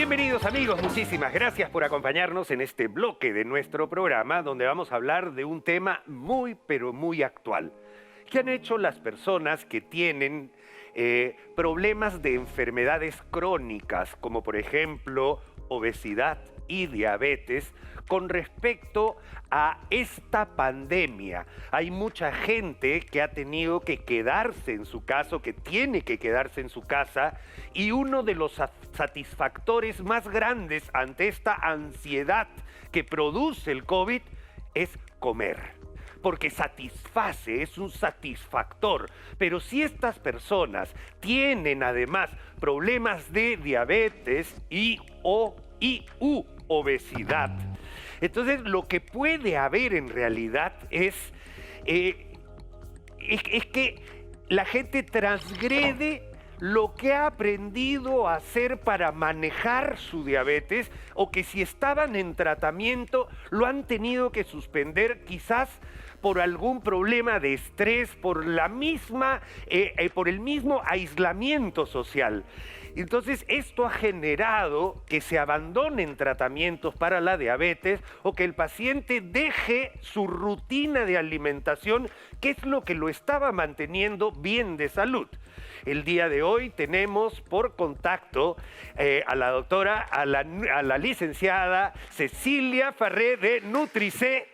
Bienvenidos amigos, muchísimas gracias por acompañarnos en este bloque de nuestro programa donde vamos a hablar de un tema muy pero muy actual. ¿Qué han hecho las personas que tienen problemas de enfermedades crónicas como por ejemplo obesidad y diabetes con respecto a esta pandemia? Hay mucha gente que ha tenido que quedarse en su casa, que tiene que quedarse en su casa, y uno de los satisfactores más grandes ante esta ansiedad que produce el COVID es comer. Porque satisface, es un satisfactor. Pero si estas personas tienen además problemas de diabetes y obesidad, entonces lo que puede haber en realidad es que la gente transgrede lo que ha aprendido a hacer para manejar su diabetes, o que si estaban en tratamiento lo han tenido que suspender quizás por algún problema de estrés, por el mismo aislamiento social. Entonces esto ha generado que se abandonen tratamientos para la diabetes o que el paciente deje su rutina de alimentación, que es lo que lo estaba manteniendo bien de salud. El día de hoy tenemos por contacto a la doctora, a la licenciada Cecilia Farré de Nutricé.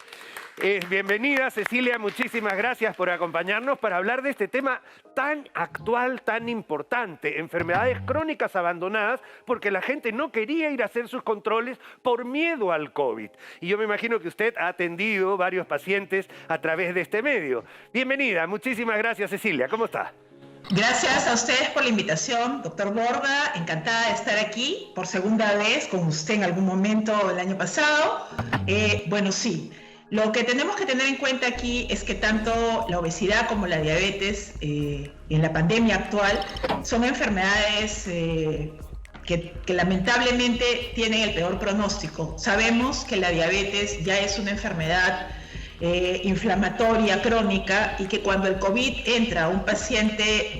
Bienvenida Cecilia, muchísimas gracias por acompañarnos para hablar de este tema tan actual, tan importante, enfermedades crónicas abandonadas, porque la gente no quería ir a hacer sus controles por miedo al COVID. Y yo me imagino que usted ha atendido varios pacientes a través de este medio. Bienvenida, muchísimas gracias Cecilia, ¿cómo está? Gracias a ustedes por la invitación, doctor Borda. Encantada de estar aquí por segunda vez con usted en algún momento el año pasado. Bueno, sí. Lo que tenemos que tener en cuenta aquí es que tanto la obesidad como la diabetes en la pandemia actual son enfermedades que lamentablemente tienen el peor pronóstico. Sabemos que la diabetes ya es una enfermedad inflamatoria crónica y que cuando el COVID entra a un paciente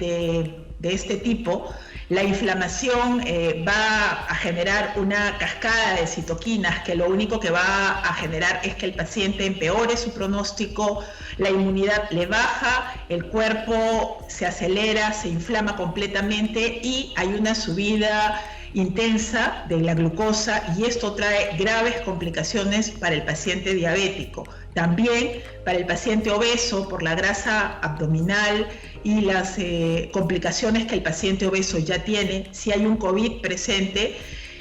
de este tipo, la inflamación va a generar una cascada de citoquinas que lo único que va a generar es que el paciente empeore su pronóstico, la inmunidad le baja, el cuerpo se acelera, se inflama completamente y hay una subida intensa de la glucosa, y esto trae graves complicaciones para el paciente diabético. También para el paciente obeso, por la grasa abdominal y las complicaciones que el paciente obeso ya tiene, si hay un COVID presente,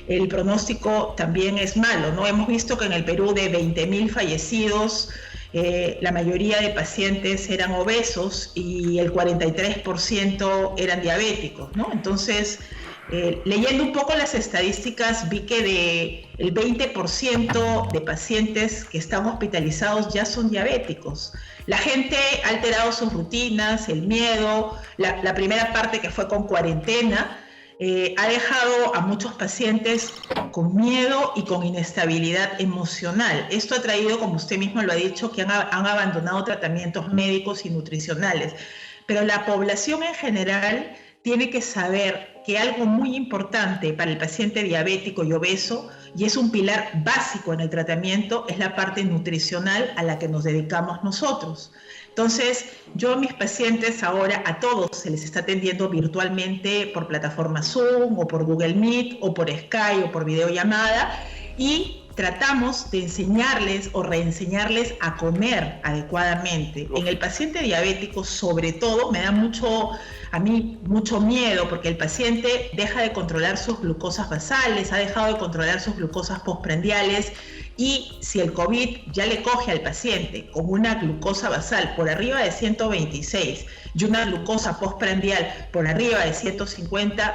el pronóstico también es malo, ¿no? Hemos visto que en el Perú de 20.000 fallecidos, la mayoría de pacientes eran obesos y el 43% eran diabéticos, ¿no? Entonces, leyendo un poco las estadísticas, vi que el 20% de pacientes que están hospitalizados ya son diabéticos. La gente ha alterado sus rutinas, el miedo, la primera parte que fue con cuarentena, ha dejado a muchos pacientes con miedo y con inestabilidad emocional. Esto ha traído, como usted mismo lo ha dicho, que han abandonado tratamientos médicos y nutricionales. Pero la población en general tiene que saber que algo muy importante para el paciente diabético y obeso, y es un pilar básico en el tratamiento, es la parte nutricional a la que nos dedicamos nosotros. Entonces, yo a mis pacientes ahora, a todos se les está atendiendo virtualmente por plataforma Zoom o por Google Meet o por Skype o por videollamada, y tratamos de enseñarles o reenseñarles a comer adecuadamente. En el paciente diabético, sobre todo, me da a mí mucho miedo, porque el paciente deja de controlar sus glucosas basales, ha dejado de controlar sus glucosas postprandiales, y si el COVID ya le coge al paciente con una glucosa basal por arriba de 126 y una glucosa postprandial por arriba de 150,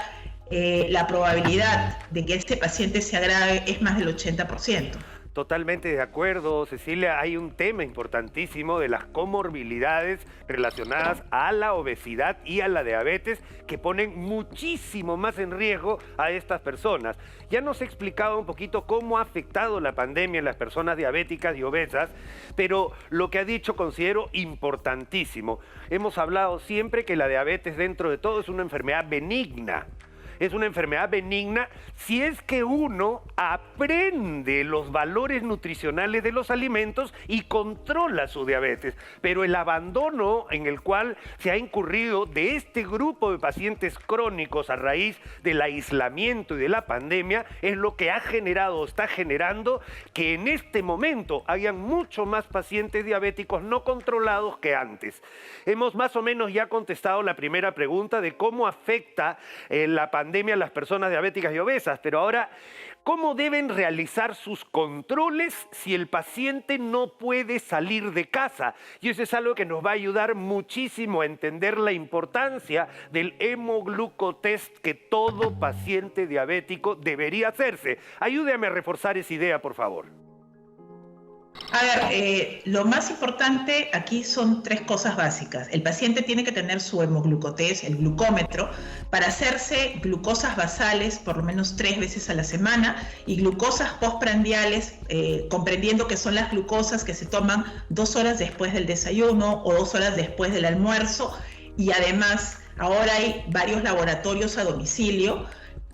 la probabilidad de que este paciente se agrave es más del 80%. Totalmente de acuerdo, Cecilia. Hay un tema importantísimo de las comorbilidades relacionadas a la obesidad y a la diabetes que ponen muchísimo más en riesgo a estas personas. Ya nos ha explicado un poquito cómo ha afectado la pandemia en las personas diabéticas y obesas, pero lo que ha dicho considero importantísimo. Hemos hablado siempre que la diabetes dentro de todo es una enfermedad benigna. es una enfermedad benigna si es que uno aprende los valores nutricionales de los alimentos y controla su diabetes. Pero el abandono en el cual se ha incurrido de este grupo de pacientes crónicos a raíz del aislamiento y de la pandemia es lo que está generando que en este momento hayan mucho más pacientes diabéticos no controlados que antes. Hemos más o menos ya contestado la primera pregunta de cómo afecta la pandemia a las personas diabéticas y obesas, pero ahora, ¿cómo deben realizar sus controles si el paciente no puede salir de casa? Y eso es algo que nos va a ayudar muchísimo a entender la importancia del hemoglucotest que todo paciente diabético debería hacerse. Ayúdeme a reforzar esa idea, por favor. A ver, lo más importante aquí son 3 cosas básicas. El paciente tiene que tener su hemoglucotest, el glucómetro, para hacerse glucosas basales por lo menos 3 veces a la semana y glucosas postprandiales, comprendiendo que son las glucosas que se toman 2 horas después del desayuno o 2 horas después del almuerzo. Y además, ahora hay varios laboratorios a domicilio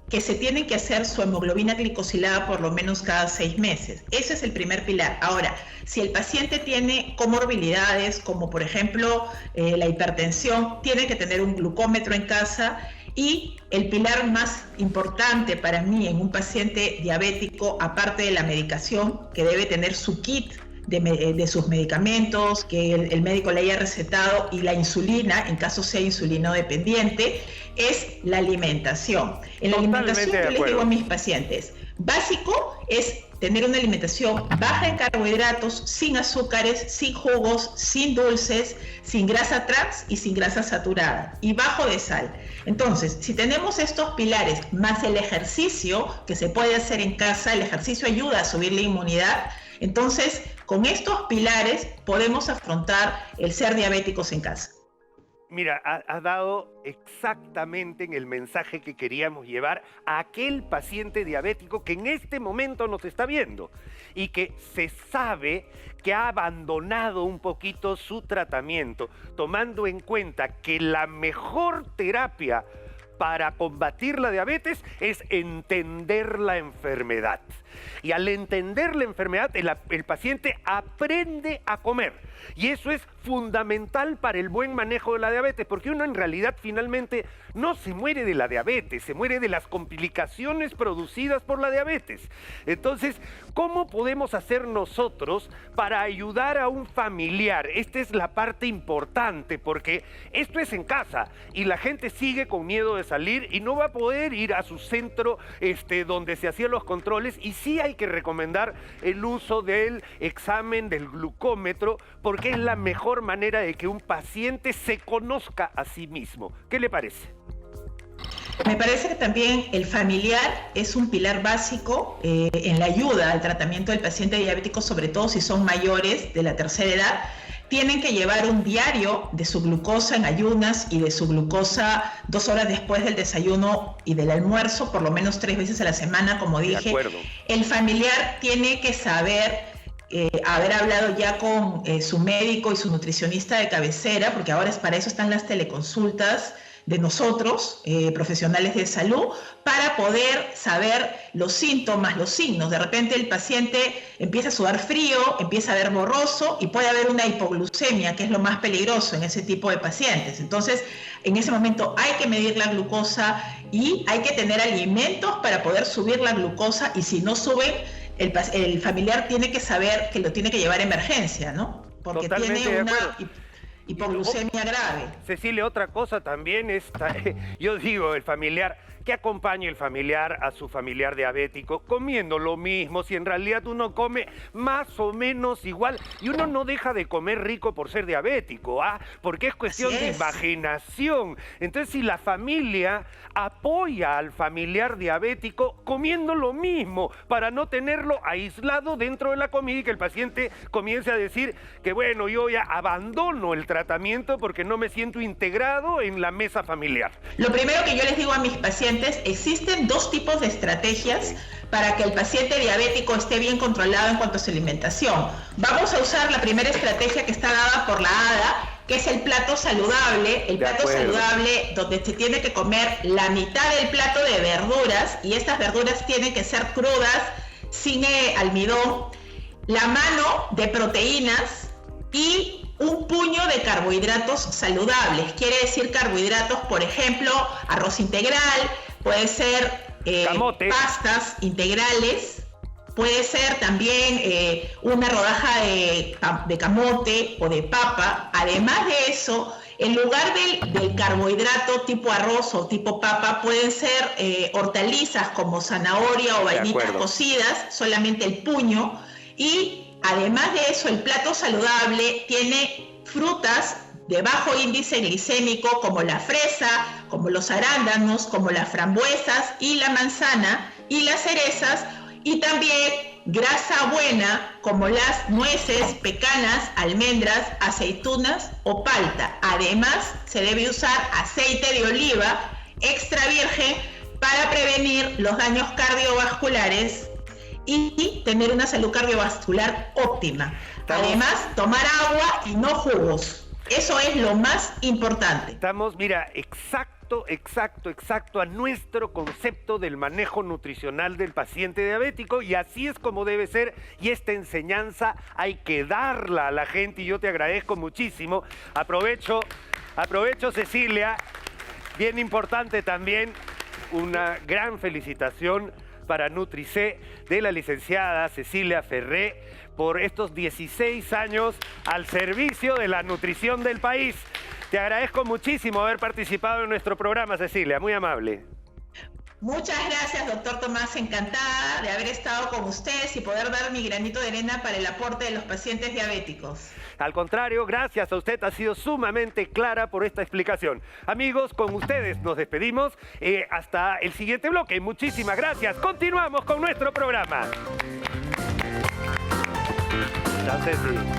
que se tienen que hacer su hemoglobina glicosilada por lo menos cada 6 meses. Ese es el primer pilar. Ahora, si el paciente tiene comorbilidades, como por ejemplo la hipertensión, tiene que tener un glucómetro en casa. Y el pilar más importante para mí en un paciente diabético, aparte de la medicación, que debe tener su kit de sus medicamentos, que el médico le haya recetado, y la insulina, en caso sea insulino dependiente, es la alimentación. En la alimentación yo les digo a mis pacientes, básico es tener una alimentación baja en carbohidratos, sin azúcares, sin jugos, sin dulces, sin grasa trans y sin grasa saturada, y bajo de sal. Entonces, si tenemos estos pilares, más el ejercicio que se puede hacer en casa, el ejercicio ayuda a subir la inmunidad. Entonces, con estos pilares podemos afrontar el ser diabéticos en casa. Mira, has dado exactamente en el mensaje que queríamos llevar a aquel paciente diabético que en este momento nos está viendo y que se sabe que ha abandonado un poquito su tratamiento, tomando en cuenta que la mejor terapia para combatir la diabetes es entender la enfermedad. Y al entender la enfermedad, el paciente aprende a comer. Y eso es fundamental para el buen manejo de la diabetes, porque uno en realidad finalmente no se muere de la diabetes, se muere de las complicaciones producidas por la diabetes. Entonces, ¿cómo podemos hacer nosotros para ayudar a un familiar? Esta es la parte importante, porque esto es en casa y la gente sigue con miedo de salir y no va a poder ir a su centro donde se hacían los controles, y sí hay que recomendar el uso del examen del glucómetro, porque es la mejor manera de que un paciente se conozca a sí mismo. ¿Qué le parece? Me parece que también el familiar es un pilar básico en la ayuda al tratamiento del paciente diabético, sobre todo si son mayores de la tercera edad. Tienen que llevar un diario de su glucosa en ayunas y de su glucosa 2 horas después del desayuno y del almuerzo, por lo menos 3 veces a la semana, como dije. De acuerdo. El familiar tiene que saber haber hablado ya con su médico y su nutricionista de cabecera, porque ahora para eso están las teleconsultas de nosotros, profesionales de salud, para poder saber los síntomas, los signos. De repente el paciente empieza a sudar frío, empieza a ver borroso y puede haber una hipoglucemia, que es lo más peligroso en ese tipo de pacientes. Entonces, en ese momento hay que medir la glucosa y hay que tener alimentos para poder subir la glucosa, y si no suben, el familiar tiene que saber que lo tiene que llevar a emergencia, ¿no? Porque tiene una hipoglucemia grave. Cecilia, otra cosa también es, yo digo, el familiar, que acompañe el familiar a su familiar diabético comiendo lo mismo, si en realidad uno come más o menos igual, y uno no deja de comer rico por ser diabético, porque es cuestión de imaginación. Entonces, si la familia apoya al familiar diabético comiendo lo mismo, para no tenerlo aislado dentro de la comida y que el paciente comience a decir que bueno, yo ya abandono el tratamiento porque no me siento integrado en la mesa familiar. Lo primero que yo les digo a mis pacientes, existen 2 tipos de estrategias para que el paciente diabético esté bien controlado en cuanto a su alimentación. Vamos a usar la primera estrategia que está dada por la ADA, que es el plato saludable. El plato saludable donde se tiene que comer la mitad del plato de verduras, y estas verduras tienen que ser crudas, sin almidón, la mano de proteínas y un puño de carbohidratos saludables. Quiere decir carbohidratos, por ejemplo, arroz integral, puede ser pastas integrales, puede ser también una rodaja de camote o de papa. Además de eso, en lugar del carbohidrato tipo arroz o tipo papa, pueden ser hortalizas como zanahoria o vainitas cocidas, solamente el puño. Y además de eso, el plato saludable tiene frutas de bajo índice glicémico como la fresa, como los arándanos, como las frambuesas y la manzana y las cerezas, y también grasa buena como las nueces, pecanas, almendras, aceitunas o palta. Además, se debe usar aceite de oliva extra virgen para prevenir los daños cardiovasculares y tener una salud cardiovascular óptima. Además, tomar agua y no jugos. Eso es lo más importante. Estamos, mira, exacto a nuestro concepto del manejo nutricional del paciente diabético, y así es como debe ser, y esta enseñanza hay que darla a la gente, y yo te agradezco muchísimo. Aprovecho, Cecilia, bien importante también, una gran felicitación para Nutricé de la licenciada Cecilia Ferré por estos 16 años al servicio de la nutrición del país. Te agradezco muchísimo haber participado en nuestro programa, Cecilia, muy amable. Muchas gracias, doctor Tomás, encantada de haber estado con ustedes y poder dar mi granito de arena para el aporte de los pacientes diabéticos. Al contrario, gracias a usted, ha sido sumamente clara por esta explicación. Amigos, con ustedes nos despedimos hasta el siguiente bloque. Muchísimas gracias. Continuamos con nuestro programa. Chao, Ceci.